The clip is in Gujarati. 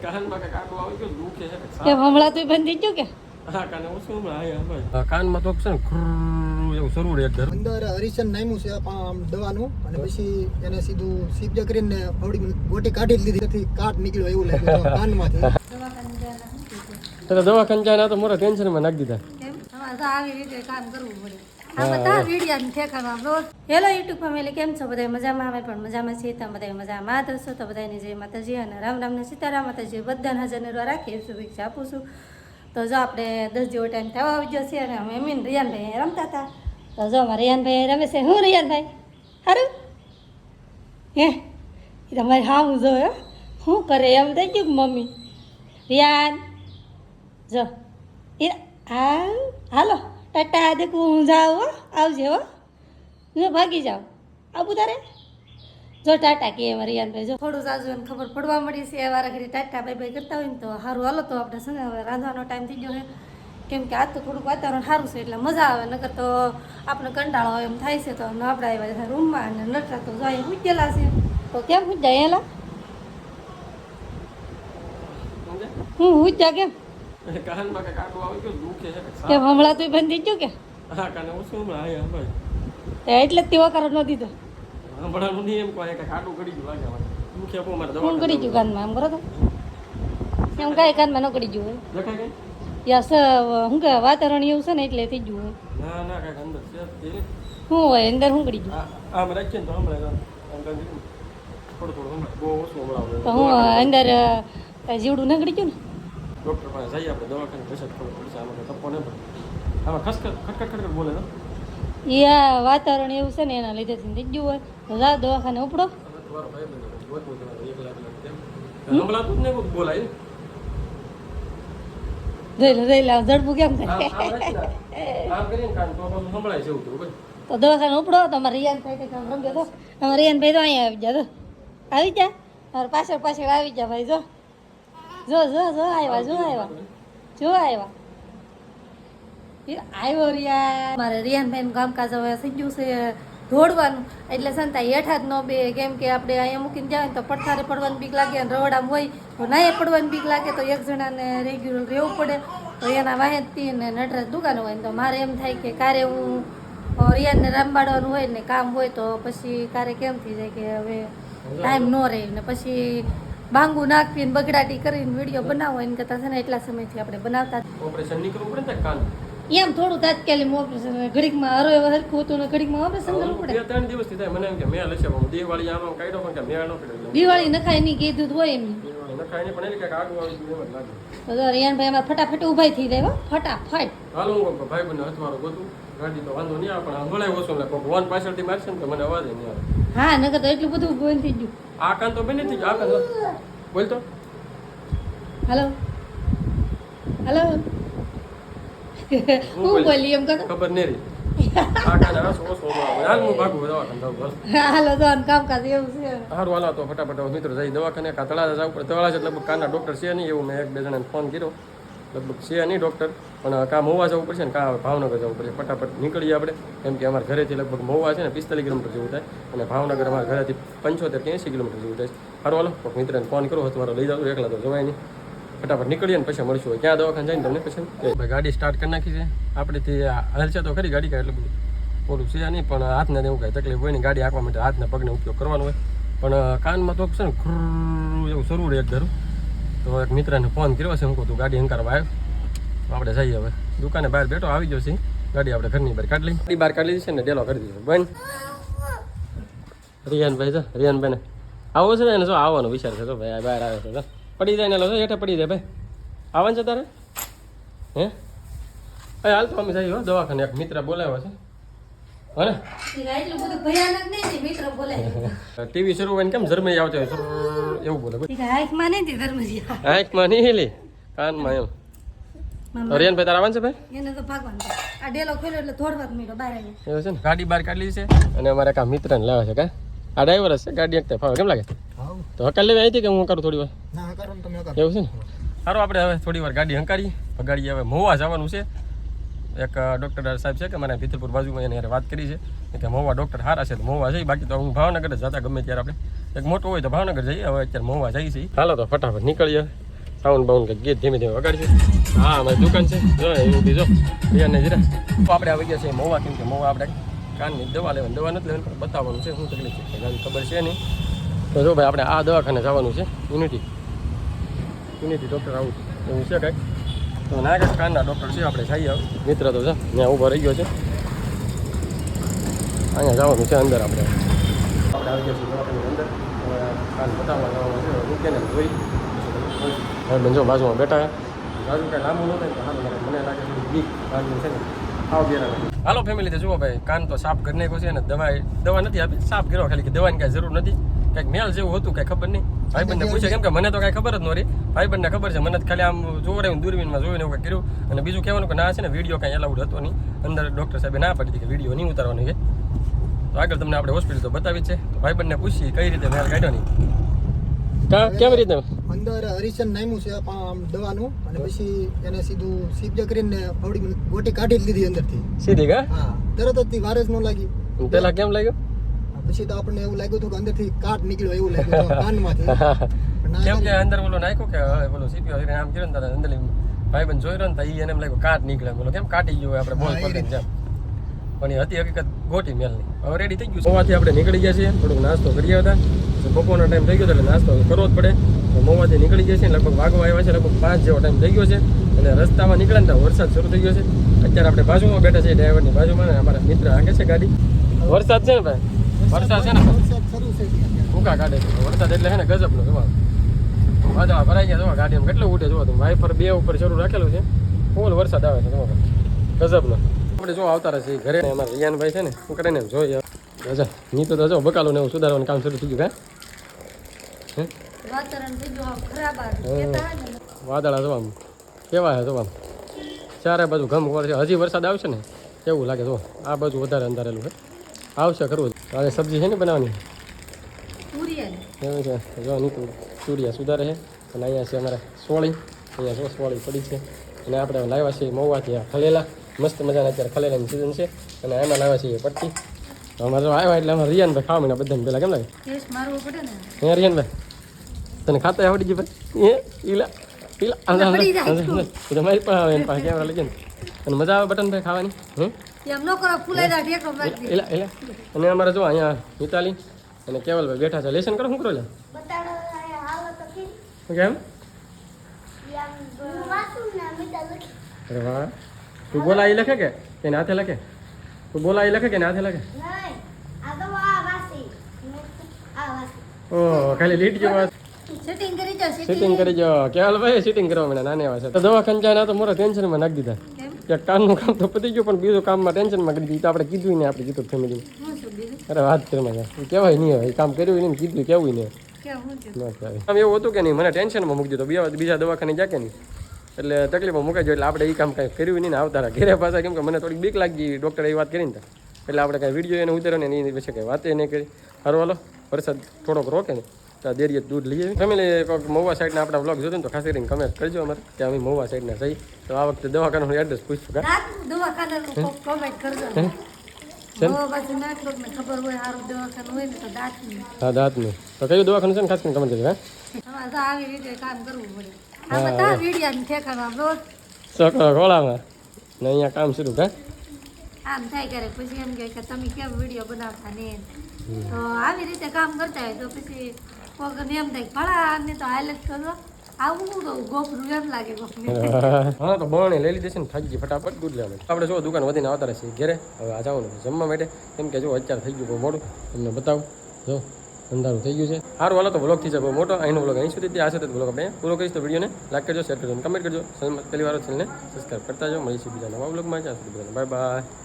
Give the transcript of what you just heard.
કાનમાં કે કાટો આવી ગયો દુખે છે કે હમણાં તું બંધ થઈ ગયો કે હા કાને હું શું આયા ભાઈ કાનમાં તો છે ને ખુર એવું શરૂ રે એકદર અંદર હરિશન નામ્યું છે આમ દવાનું અને પછી એને સીધું સીપ કરીને ફવડી ગોટી કાઢી જ લીધી તેથી કાટ નીકળ્યો એવું લાગ્યું કાનમાંથી તો દવાખાને જાય તો મોરા ટેન્શનમાં નાખી દીધા કેમ અમારે તો આવી રીતે કામ કરવું પડે આ બધા વિડીયો ઠેકામાં રોજ હેલો યુટ્યુબ ફેમિલી કેમ છો બધા મજામાં અમે પણ મજામાં છીએ તમે બધા મજામાં દોસ્તો તો બધાની જય માતાજી અને રામ રામ ને સીતારામ માતાજી બધાને હાજર નિર્વા રાખી શુભેચ્છા આપું છું તો જો આપણે 10 જેવો ટાઈમ થવા આવી ગયો છે અને અમે મીન રિયાનભાઈ રમતા હતા તો જો અમારે રિયાનભાઈ રમે છે હું રિયાનભાઈ સારું હે એ તમારે હા હું જો શું કરે એમ થઈ ગયું મમ્મી રિયાન જો એ હા હાલો ટાટા દેખું હું જાઉં હો આવજે હો જો ભાગી જાઓ આવું તારે જો ટાટા કે એમાં રિયાનભાઈ જો થોડું સાજુ એને ખબર પડવા મળી છે વારા ઘડી ટાટા બાય બાય કરતા હોય ને તો સારું હાલો તો આપણે છે ને હવે રાંધવાનો ટાઈમ થઈ ગયો છે કેમ કે આજ તો થોડુંક વાતાવરણ સારું છે એટલે મજા આવે નકર તો આપણે કંટાળો હોય એમ થાય છે તો આપણે આવ્યા રૂમમાં અને નટરા તો જો અહીં પૂજેલા છે તો કેમ પૂજા એલા હું પૂજા કેમ કાનમાં કે કાટો આવી ગયો દુખે છે કેમ હમણાં તું બંધ થઈ ગયો કે હા કાને હું શું આયા ભાઈ એટલે જ તેવો કરો ન દીધો હમણાં નહીં એમ કહે કે કાટું ગળી ગયું લાગે મને દુખે બહુ મારે હું ગળી ગયું કાનમાં એમ કરો તો એમ કાંઈ કાનમાં ન ગળી ગયું હોય દેખાય કે યસ શું કે વાતાવરણ એવું છે ને એટલે થઈ ગયું હોય ના ના કાંઈક અંદર છે તે શું હોય અંદર શું ગળી ગયું આમ રાખીએ ને તો હમણાં અંદર થોડું હમણાં બહુ ઓછું હમણાં તો હું અંદર જીવડું ન ગળી ગયું ને ડૉક્ટર પાસે જઈએ આપણે દવાખાને પછી ખબર પડશે આમાં તપો નહીં પડે આમાં ખટખટ બોલે ને એ આ વાતાવરણ એવું છે ને એના લીધે થઈ ગયું હોય તો જાઓ દવાખાને ઉપડો તમારો ભાઈ બંધ હમણાં તું નહીં બોલાય જઈ લે ઝડપું કેમ થાય આમ કરીને કાન તો સંભળાય છે એવું ભાઈ તો દવાખાને ઉપડો તો અમારે રિયાન ભાઈ કંઈક આમ રમ્યો તો અમારે રિયાન ભાઈ તો અહીંયા આવી જા તો આવી જા અમારે પાછળ પાછળ આવી જા ભાઈ જો જો જો જો આવ્યા જો આવ્યા જો આવ્યા આવ્યો રિયાન મારે રિયાનભાઈનું કામકાજ હવે થઈ ગયું છે દોડવાનું એટલે સંતા હેઠા જ ન બે કેમ કે આપણે અહીંયા મૂકીને જાય ને તો પડથારે પડવાની બીક લાગે અને રવડામાં હોય તો નાએ પડવાની બીક લાગે તો એક જણાને રેગ્યુલર રહેવું પડે તો એના વાહેતી ને નટરાજ દુકાન હોય ને તો મારે એમ થાય કે કારે હું રિયાનને રમવાડવાનું હોય ને કામ હોય તો પછી કારે કેમ થઈ જાય કે હવે ટાઈમ ન રહે ને પછી બાંગુ નાખીને બગડાટી કરીને વિડીયો બનાવો એને કરતાં છે ને એટલા સમયથી આપણે બનાવતા ઓપરેશન નીકળવું પડે ને કાન એમ થોડું તાત્કાલિક ઓપરેશન ઘડીકમાં હરો હરખું હતું ને ઘડીકમાં ઓપરેશન કરવું પડે 2-3 દિવસથી થાય મને એમ કે મેળ હશે પણ દિવાળી આમાં કાઢ્યો પણ કે મેળ ન પડ્યો દિવાળી નખાય નહીં કીધું હોય એમ દિવાળી નખાય નહીં પણ એને કાંઈક આગળ આવી ગયું એમ જ લાગે તો રિયાનભાઈ એમાં ફટાફટ ઊભા થઈ જાય હો ફટાફટ હાલો હું ભાઈ બંને હથવારો ગોતું ગાડી તો વાંધો નહીં આવે પણ હંભળાય ઓછો લાગે વન પાછળથી મારશે ને તો મને અવાજ નહીં આવે હા નકર તો એટલું બધું બંધ થઈ ગયું આ કાન તો બની થઈ ગયું આ કાન બોલ તો હાલો હાલો હું બોલી એમ કહો ખબર નહીં રહી આ કાન આસો ઓછો આવે હાલ હું ભાગું દવાખાને જાઉં બસ હાલો તો કામકાજ એવું છે સારું હાલો તો ફટાફટ મિત્રો જઈ દવાખાને કાં તળાજા જવું પડે તળાજા લગભગ કાનના ડૉક્ટર છે નહીં એવું મેં 1-2 જણાને ફોન કર્યો લગભગ છે નહીં ડૉક્ટર પણ કાં મહુવા જવું પડશે ને કાં ભાવનગર જવું પડશે ફટાફટ નીકળીએ આપણે કેમ કે અમારા ઘરેથી લગભગ મહુવા છે ને 45 કિલોમીટર જેવું થાય અને ભાવનગર અમારા ઘરેથી 75-80 કિલોમીટર જેવું થાય સારું હાલો કોઈક મિત્રને ફોન કરો તમારો લઈ જાવ એકલા તો જવાય નહીં ફટાફટ નીકળીએ ને પછી મળશું ક્યાં દવાખાને જઈને તમને પછી ગાડી સ્ટાર્ટ કરી નાખી છે આપણેથી હલશે તો ખરી ગાડી કાંઈ એટલું બધું ઓલું છે નહીં પણ હાથને એવું કાંઈ તકલીફ હોય ને ગાડી હાંકવા માટે હાથને પગને ઉપયોગ કરવાનો હોય પણ કાનમાં તો છે ને ખુર એવું શરૂ રહે એક ધરું તો એક મિત્રને ફોન કર્યો છે હું કહું તું ગાડી હંકારવા આવ્યો આપણે જઈએ હવે દુકાને બહાર બેઠો આવી ગયો છે ગાડી આપણે ઘરની બહાર કાઢી લઈ બહાર કાઢી દીધી છે ને ડેલો કરી દીધો બંધ રિયાનભાઈ છે રિયાનભાઈને આવો છે ને એને શું આવવાનો વિચાર છે તો ભાઈ બહાર આવે છે પડી જાય ને લો હેઠે પડી જાય ભાઈ આવવાનું છે તારે હે હાલ તો અમે જઈએ દવાખાને એક મિત્ર બોલાવ્યો છે હે એટલું બધું ભયાનક નહીં મિત્ર બોલે ટીવી શરૂ હોય ને કેમ જર્મની આવતી હોય એવું બોલે હાઈકમાં નહીં ધર્મજી હાઈકમાં નહીં હેલી કાનમાં એમ રિયાનભાઈ તારે આવવાનું છે ભાઈ એને તો ભાગવાનું આ ડેલો ખોલ્યો એટલે થોડવા મીઠો બહાર આવી એવું છે ને ગાડી બહાર કાઢી છે અને અમારે કા મિત્રને લાવે છે કા આ ડ્રાઈવર હશે ગાડી એકતા ફાવે કેમ લાગે તો હકાલ લેવી આવી કે હું કરું થોડી વાર ના કરો તમે કરો એવું છે ને સારું આપણે હવે થોડી વાર ગાડી હંકારીએ ગાડી હવે મહુવા જવાનું છે એક ડૉક્ટર સાહેબ છે કે મને પિત્તરપુર બાજુમાં એને વાત કરી છે કે મહુવા ડૉક્ટર સારા છે તો મહુવા જઈએ બાકી તો હું ભાવનગર જ જતા ગમે ત્યારે આપણે એક મોટું હોય તો ભાવનગર જઈએ હવે અત્યારે મહુવા જઈએ છીએ હાલો તો ફટાફટ નીકળીએ સાઉન્ડ બાઉન્ડ કંઈક ગીત ધીમે ધીમે વગાડશે. હા અમારી દુકાન છે જો એવું બીજો રિયાને જરા તો આપણે આવી ગયા છે મહુવા, કેમ કે મહુવા આપણે કાનની દવા લેવાની, દવા નથી લેવાની પણ બતાવવાનું છે શું તકલીફ છે કારણ ખબર છે નહીં. તો જો ભાઈ આપણે આ દવાખાને જવાનું છે યુનિટી ડૉક્ટર આવું એવું છે કાંઈક. તો ના કાંઈક કાનના ડૉક્ટર છે આપણે જઈએ આવ મિત્ર તો છે ત્યાં ઊભો રહી ગયો છે. અહીંયા જવાનું છે અંદર આપણે આવી ગયા છીએ દવાખાની અંદર. કાન બતાવવા જવાનું છે મૂકીને જોઈ હવે જો બાજુમાં બેઠા બાજુ કાંઈ લાંબુ ન થાય તો સારું લાગે. મને લાગે છે બીક કાનનું છે ને આવ બેરા. હાલો ફેમિલી તો જુઓ ભાઈ કાન તો સાફ કરી નાખ્યો છે અને દવા નથી આપી, સાફ કર્યો ખાલી કે દવાની કાંઈ જરૂર નથી. કંઈક મેલ જેવું હતું કાંઈ ખબર નહીં. ભાઈબંધને પૂછે કેમ કે મને તો કાંઈ ખબર જ ન રહી. ભાઈબંધને ખબર છે, મને ખાલી આમ જોવડાવીને દૂરબીનમાં જોઈને એવું કંઈક કર્યું. અને બીજું કહેવાનું કે ના છે ને વિડીયો કાંઈ એલાઉડ હતો નહીં અંદર. ડૉક્ટર સાહેબે ના પાડી હતી કે વિડીયો નહીં ઉતારવાની છે. તો આગળ તમને આપણે હોસ્પિટલ તો બતાવી જ છે. તો ભાઈબંધને પૂછી કઈ રીતે મેલ કાઢ્યો નહીં કેવી રીતે અંદર હરિશન નામ્યું છે આમ દવાનું અને પછી એને સીધું સીપજા કરીને ફાવડી ગોટી કાઢી જ લીધી અંદરથી સીધી કા. હા તરત જ વાર જ ન લાગી. પેલા કેમ લાગ્યું? પછી તો આપણને એવું લાગ્યું હતું કે અંદરથી કાટ નીકળ્યો એવું લાગ્યું કાનમાંથી. કેમ કે અંદર બોલો નાખ્યો કે બોલો સીપીઓ આમ કર્યો ને અંદર ભાઈબંધ જોઈ રહ્યો ને તો એને એમ લાગ્યું કાટ નીકળે. બોલો કેમ કાટી ગયું આપણે બોલ પકડીને જેમ. પણ એ હતી હકીકત ગોટી મેલની. હવે રેડી થઈ ગયું. મોવાથી આપણે નીકળી ગયા છીએ, થોડુંક નાસ્તો કરી હતા. બપોરનો ટાઈમ થઈ ગયો એટલે નાસ્તો કરવો જ પડે. મોવાથી નીકળી ગયા છે લગભગ વાગવા આવ્યા છે, લગભગ 5 જેવો ટાઈમ થઈ ગયો છે. અને રસ્તામાં નીકળે ને તો વરસાદ શરૂ થઈ ગયો છે. અત્યારે આપણે બાજુમાં બેઠા છીએ ડ્રાઈવરની બાજુમાં ને અમારા મિત્ર આગે છે ગાડી. વરસાદ છે ને ભાઈ, વરસાદ છે ને ભૂકા કાઢે છે વરસાદ એટલે છે ને ગજબનો. જોવા વાદળા ભરાઈ ગયા, જોવા ગાડીમાં કેટલું ઉઠે જોવા તમે. વાઇફર 2 ઉપર શરૂ રાખેલું છે, ફૂલ વરસાદ આવે છે જોવા ગજબનો. આપણે જો આવતા રહેશે ઘરે અમારા રિયાનભાઈ છે ને શું કરે ને જોઈએ રજા ની તો જો બકાલું ને એવું સુધારવાનું કામ શરૂ થઈ ગયું. વાદળા જોવા કેવા છે જોવા ચારે બાજુ ઘમ ખોર છે. હજી વરસાદ આવશે ને કેવું લાગે જો આ બાજુ વધારે અંધારેલું છે. આવશે ખરું હવે સબ્જી છે ને બનાવવાની એવું છે. જો નીતુ ચૂરિયા સુધારે છે. અને અહીંયા છે અમારા સોળી, અહીંયા જો સોળી પડી છે. અને આપણે લાવ્યા છીએ મહુવાથી આ ખલેલા, મસ્ત મજાના અત્યારે ખલેલાની સિઝન છે. અને એમાં લાવ્યા છીએ પટ્ટી. અમારે જો આવ્યા એટલે અમારે રિયાનભાઈ ખાવા માંડ્યા બધાને પહેલાં કેમ લાગે હે રિયાનભાઈ? તને ખાતા આવડી ગયું ભાઈ? ઈલા મારી પાસે એની પાસે કેમેરા લઈ જાય અને મજા આવે બટન ભાઈ ખાવાની. અને અમારે જો અહીંયા મિતાલી અને કેવલભાઈ બેઠા છે. લેસન કરો શું કરો લે કેમ? અરે વાહ. તું બોલા એ લખે કે એને હાથે લખે? તું બોલા એ લખે કે હાથે લખે? ઓહ ખાલી લીટ જેવા સિટિંગ કરી જો કેવલ ભાઈ સિટિંગ કરવા મને નાની આવે છે. તો દવાખાને જાય ના તો મોરા ટેન્શનમાં નાખી દીધા. કે કામનું કામ તો પતી ગયું પણ બીજું કામમાં ટેન્શનમાં કરી દીધું. તો આપણે કીધું ને આપણે કીધું ફેમિલી. અરે વાત કરવામાં કહેવાય નહીં હોય કામ કર્યું નહીં કીધું કેવું નહીં આમ એવું હતું કે નહીં મને ટેન્શનમાં મૂકી દીધો. બીજા દવાખાને જાય કે નહીં એટલે તકલીફમાં મુકાઈ જાય. એટલે આપણે એ કામ કાંઈ કર્યું નહીં ને આવતા રહ્યા ઘેરે પાછા. કેમ કે મને થોડીક બીક લાગી ડૉક્ટરે એ વાત કરીને એટલે આપણે કાંઈ વિડીયો એને ઉતાર્યો ને એની વિશે કંઈ વાતે નહીં કરી. સારું હાલો વરસાદ થોડોક રોકે ને તો દેરીએ દૂધ લઈએ. ફેમિલી કોઈક મહુવા સાઈડના આપણા બ્લોગ જોતો ને તો ખાસ કરીને કમેન્ટ કરજો અમારે કે અમે મહુવા સાઈડના જઈ. તો આ વખતે દવાખાનાનું એડ્રેસ પૂછશું કા હા દાંતનું. તો કયું દવાખાનું છે ને ખાસ કરીને કમેન્ટ કરજો. છોકરો ખોળામાં ને અહીંયા કામ શરૂ કા આમ થાય ક્યારેક પછી એમ કે તમે કેમ વિડીયો બનાવતા ને તો આવી રીતે કામ કરતા હોય તો પછી કોઈને એમ થાય ભલા ને તો હાલત કરો આવું તો ગોપરું એમ લાગે ગોપને. હા તો બરણી લઈ લીધી છે ને થાકી ગઈ ફટાફટ દૂધ લેવાનું. આપણે જો દુકાન વધીને આવતા રહેશે ઘેરે. હવે આ જવાનું જમવા માટે કેમ કે જો અત્યારે થઈ ગયું બહુ મોડું તમને બતાવું. જો અંધારું થઈ ગયું છે. સારું હાલો તો બ્લોગ થઈ જાય બહુ મોટો. અહીંનો બ્લોગ અહીં સુધી આ સાથે બ્લોગ આપણે પૂરો કરીશ. તો વિડીયોને લાઈક કરજો, શેર કરજો, કમેન્ટ કરજો. પહેલી વાર ચેનલને સબસ્ક્રાઈબ કરતા જાઓ. મળીશું બીજા નવા બ્લોગમાં. ત્યાં સુધી બાય બાય.